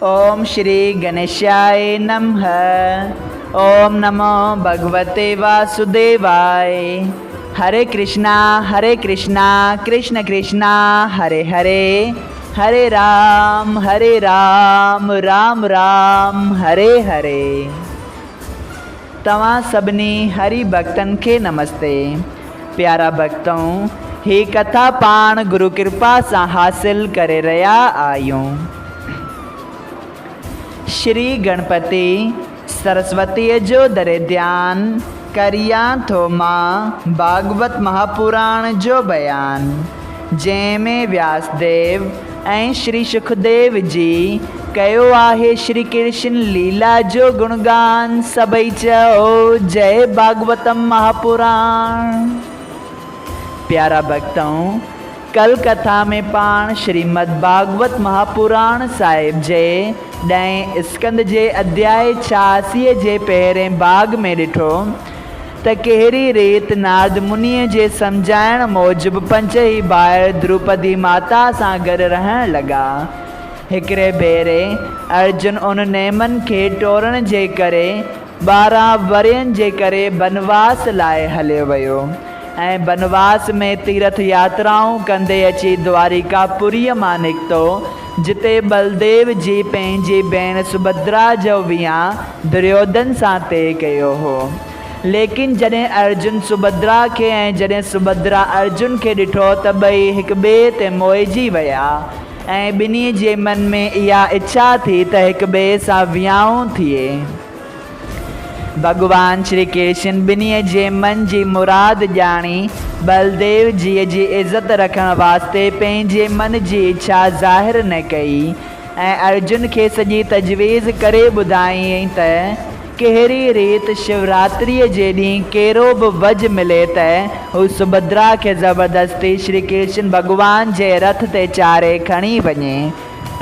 ओम श्री गणेशाय नमः। ओम नमो भगवते वासुदेवाय। हरे कृष्णा कृष्ण कृष्णा हरे हरे, हरे राम राम राम हरे हरे। तव्हां सभिनी हरि भक्तन के नमस्ते। प्यारा भक्तों, ही कथा पाण गुरु कृपा से हासिल करे रहा आयूं। श्री गणपति सरस्वती जो दरे ध्यान करिया थो मां भागवत महापुराण जो बयान, जैमें व्यासदेव ऐं श्री सुखदेव जी कयो आहे श्री कृष्ण लीला जो गुणगान। सबई चओ जय भागवतम महापुराण। प्यारा भक्तों, कल कथा में पाण श्रीमद् भागवत महापुराण साहिब जे 10 स्कंद जे अध्याय 86 जे पहिरें भाग में ॾिठो त कहिड़ी रीत नारद मुनीअ जे सम्झाइण मूजिबि 5 ई भाउ द्रौपदी माता सां गॾु रहण लॻा। हिकिड़े भेरे अर्जुन उन नेमनि खे टोड़ण जे करे 12 वरियनि जे करे बनवास लाइ हलियो वियो ऐं बनवास में तीर्थ यात्राऊं कंदे अची द्वारिकापुरीअ मां निकितो, जिते बलदेव जी पंहिंजी भेण सुभद्रा जो विहांउ दुर्योधन सां तय कयो हो। लेकिन जॾहिं अर्जुन सुभद्रा खे ऐं जॾहिं सुभद्रा अर्जुन खे ॾिठो त ॿई हिक ॿिए ते मोहिजी विया ऐं ॿिन्ही जे मन में इहा इच्छा थी त हिक ॿिए सां विहांउ थिए। भगवान श्री कृष्ण ॿिन्ही जे मन जी मुराद ॼाणी बलदेव जी इज़त रखण वास्ते पंहिंजे मन जी इच्छा ज़ाहिर न कई ऐं अर्जुन खे सॼी तजवीज़ करे ॿुधाईं त कहिड़ी रीत शिवरात्रीअ जे ॾींहुं कहिड़ो बि वज मिले त हू सुभद्रा खे ज़बरदस्ती श्री कृष्ण भॻवान जे रथ ते चाढ़े खणी वञे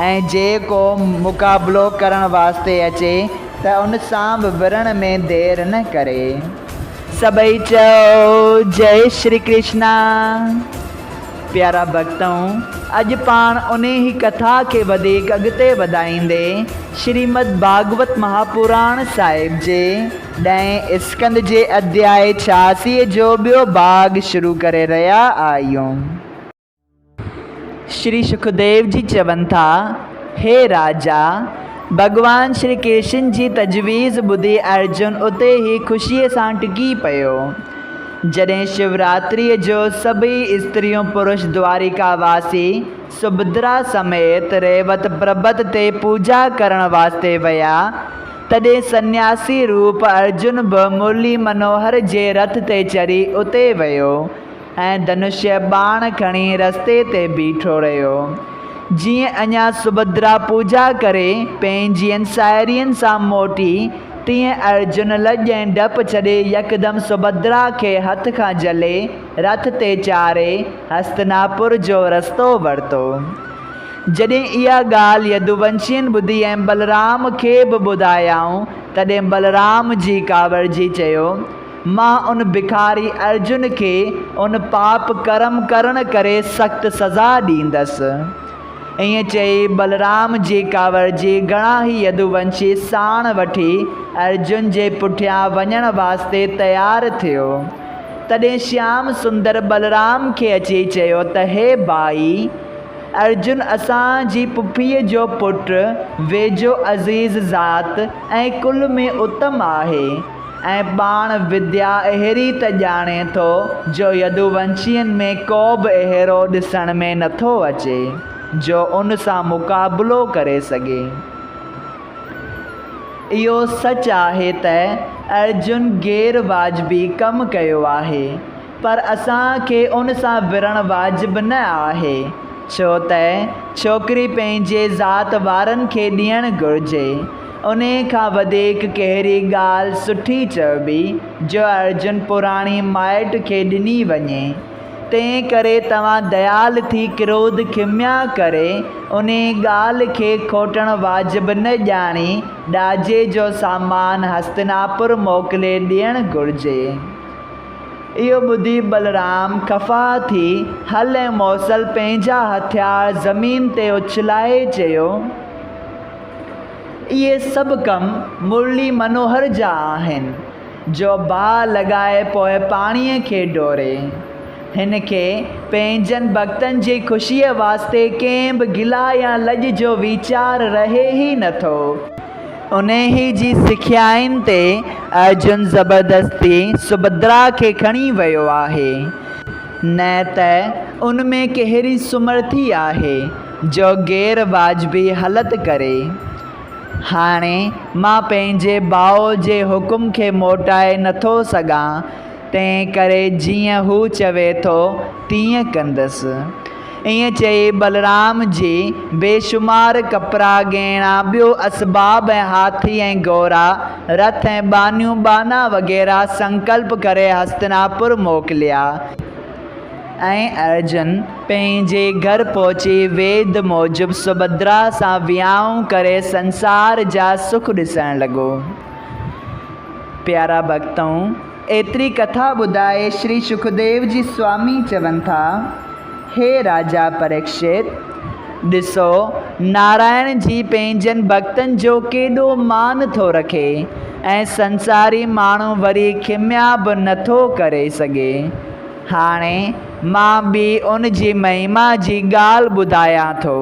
ऐं जेको मुक़ाबिलो करण वास्ते अचे त उन सां बि विरण में देर न करे। सबई चओ जय श्री कृष्णा। प्यारा भक्तों, अॼु पाण उन ई कथा खे वधीक अॻिते वधाईंदे श्रीमद् भागवत महापुराण साहिब जे 10 स्कंद जे अध्याय 86 जो ॿियो भाग शुरू करे रहिया आहियूं। श्री सुखदेव जी चवनि था, हे राजा, भगवान श्री कृष्ण जी तजवीज़ ॿुधी अर्जुन उते ई ख़ुशीअ सां टिकी पियो। जॾहिं शिवरात्रीअ जो सभई स्त्रियूं पुरुष द्वारिकावासी सुभद्रा समेत रेवत पर्वत ते पूजा करण वास्ते विया, तॾहिं सन्यासी रूप अर्जुन बि मुरली मनोहर जे रथ ते चढ़ी उते वियो ऐं धनुष्य बाण खणी रस्ते ते बीठो रहियो। जीअं अञा सुभद्रा पूजा करे पंहिंजियुनि साहेड़ियुनि सां मोटी, तीअं अर्जुन लॼ ऐं डपु छॾे यकदमि सुभद्रा खे हथ खां झले रथ ते चाढ़े हस्तिनापुर जो रस्तो वरितो। जॾहिं इहा ॻाल्हि यदुवंशियुनि ॿुधी ऐं बलराम खे बि ॿुधायऊं, तॾहिं बलराम जी कावड़जी चयो, मां उन भिखारी अर्जुन खे उन पाप कर्म करण करे सख़्तु सज़ा ॾींदसि। ईअं चई बलराम जी कावड़जी घणा ई यदुवंशी साण वठी अर्जुन जे पुठियां वञण वास्ते तयारु थियो। तॾहिं श्याम सुंदर बलराम खे अची चयो त हे भाई, अर्जुन असांजी पुफीअ जो पुटु वेझो अज़ीज़ ज़ात ऐं कुल में उत्तम आहे ऐं पाण विद्या अहिड़ी त ॼाणे थो जो यदुवंशियुनि में को बि अहिड़ो ॾिसण में नथो अचे जो उन सां मुक़ाबिलो करे सघे। इहो सच आहे त अर्जुन गैर वाजिबी कमु कयो आहे, पर असांखे उन सां विरण वाजिबु न आहे, छो त छोकिरी पंहिंजे ज़ात वारनि खे ॾियणु घुरिजे। उन खां वधीक कहिड़ी ॻाल्हि सुठी चइबी जो अर्जुन पुराणी माइट खे ॾिनी वञे। तंहिं करे तव्हां दयाल थी क्रोध खिमिया करे उन ॻाल्हि खे खोटण वाजिबु न ॼाणी ॾाजे जो सामान हस्तिनापुर मोकिले ॾियणु घुरिजे। इहो ॿुधी बलराम ख़फ़ा थी हल ऐं मौसल पंहिंजा हथियार ज़मीन ते उछलाए चयो, हे राजा, मूं वटि ॾाढा वॾा सेना आहिनि, पर मूं वटि हिकिड़ी बि सेना कान्हे। ॿियो ॿुधी बलराम ख़फ़ा थी हल ऐं मौसल पंहिंजा हथियार ज़मीन ते उछलाए चयो, हे राजा, मूं वटि ॾाढा वॾा सेना आहिनि, पर मूं वटि हिकिड़ी बि सेना कान्हे। इहे सभु कम मुरली मनोहर जा आहिनि, जो बाहि लॻाए पोइ पाणीअ खे डोरे। हिन खे पंहिंजनि भक्तनि जी ख़ुशीअ वास्ते कंहिं बि गिला या लॼ जो वीचार रहे ई नथो। उन ही जी सिखियाउनि ते अर्जुन ज़बरदस्ती सुभद्रा खे खणी वियो आहे। न त उन में कहिड़ी सुमर्थी आहे जो गैर वाजिबी हालत करे। हाणे मां पंहिंजे भाउ जे हुकुम खे मोटाए नथो सघां, तंहिं करे जीअं हू चवे थो तीअं कंदसि। ईअं चई बलराम जी बेशुमार कपिड़ा गहना, ॿियो असबाब ऐं हाथी ऐं घोड़ा, रथ ऐं बानियूं बाना वग़ैरह संकल्प करे हस्तिनापुर मोकिलिया ऐं अर्जुन पंहिंजे घर पहुची वेद मूजिबि सुभद्रा सां वियांउ करे संसार जा सुख ॾिसण लॻो। प्यारा भक्तों, एतिरी कथा ॿुधाए श्री सुखदेव जी स्वामी चवनि था, हे राजा परीक्षित, ॾिसो नारायण जी पंहिंजनि भक्तनि जो केॾो मान थो रखे ऐं संसारी माण्हू वरी खिमिया बि नथो करे सघे। हाणे मां बि उन जी महिमा जी ॻाल्हि ॿुधायां थो।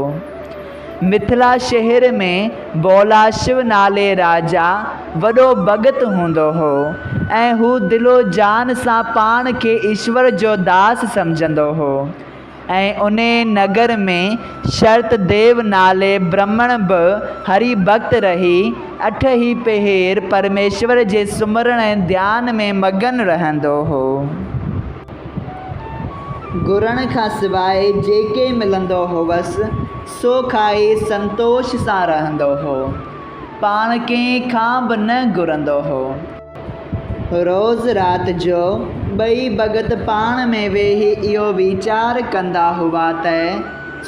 मिथिला शहर में बोलाशिव नाले राजा वॾो भगत हूंदो हो ऐं हू दिलो जान सां पाण खे ईश्वर जो दास सम्झंदो हो। ऐं उन नगर में शर्त देव नाले ब्राह्मण बि हरि भक्त रही 8 ही पहर परमेश्वर जे सुमरण ऐं ध्यान में मगन रहंदो हो। गुरनि खां सवाइ जेके मिलंदो हुअसि सो खाई संतोष सां रहंदो हो, पाण कंहिं खां बि न घुरंदो हो। रोज़ राति जो ॿई भगत पाण में वेही इहो वीचार कंदा हुआ त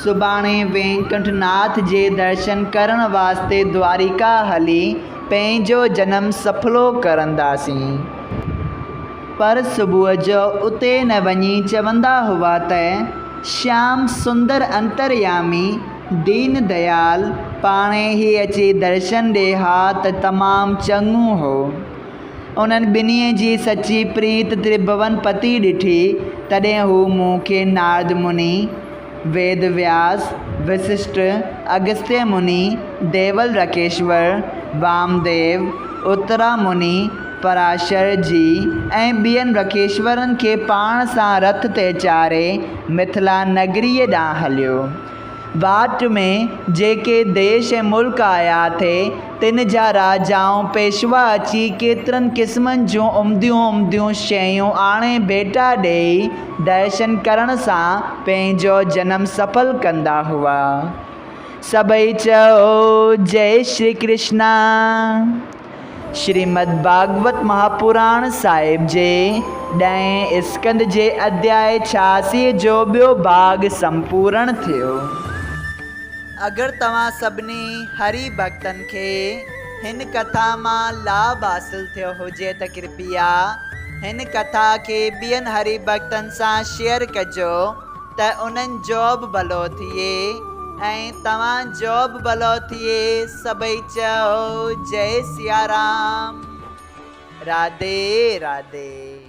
सुभाणे वेंकटनाथ जे दर्शन करण वास्ते द्वारिका हली पंहिंजो जनम सफलो करंदासीं। पर सुबुह जो उते न वञी चवंदा हुआ त श्याम सुंदर अंतर्यामी दीन दयाल पाणे ई अची दर्शन ॾे हा त तमामु चङो हो। उन्हनि ॿिन्हीअ जी सची प्रीत त्रिभुवन पति ॾिठी तॾहिं हू मूंखे नारद मुनि, वेद व्यास, वशिष्ठ, अगस्त्य मुनि, देवल रकेश्वर, वामदेव, उत्तरा मुनि, पराशर जी ऐं ॿियनि रकेश्वरनि खे पाण सां रथ ते चाढ़े मिथिला नगरीअ ॾांहुं हलियो। वाट में जेके देश ऐं मुल्क आया थे तिन जा राजाऊं पेशवा अची केतिरनि क़िस्मनि जूं उम्दियूं शयूं आणे भेटा ॾेई दर्शन करण सां पंहिंजो जनम सफल कंदा हुआ। सभई चओ जय श्री कृष्णा। श्रीमद् भागवत महापुराण साहिब जे 10 स्कंद जे अध्याय 86 जो ॿियो भाग संपूर्ण थियो। अगरि तव्हां सभिनी हरि भक्तनि खे हिन कथा मां लाभ हासिल थियो हुजे त कृपया हिन कथा खे ॿियनि हरि भक्तनि सां शेयर कजो त उन्हनि जो बि भलो थिए ऐं तव्हांजो बि भलो थिए। सभई चओ जय सिया राम। राधे राधे।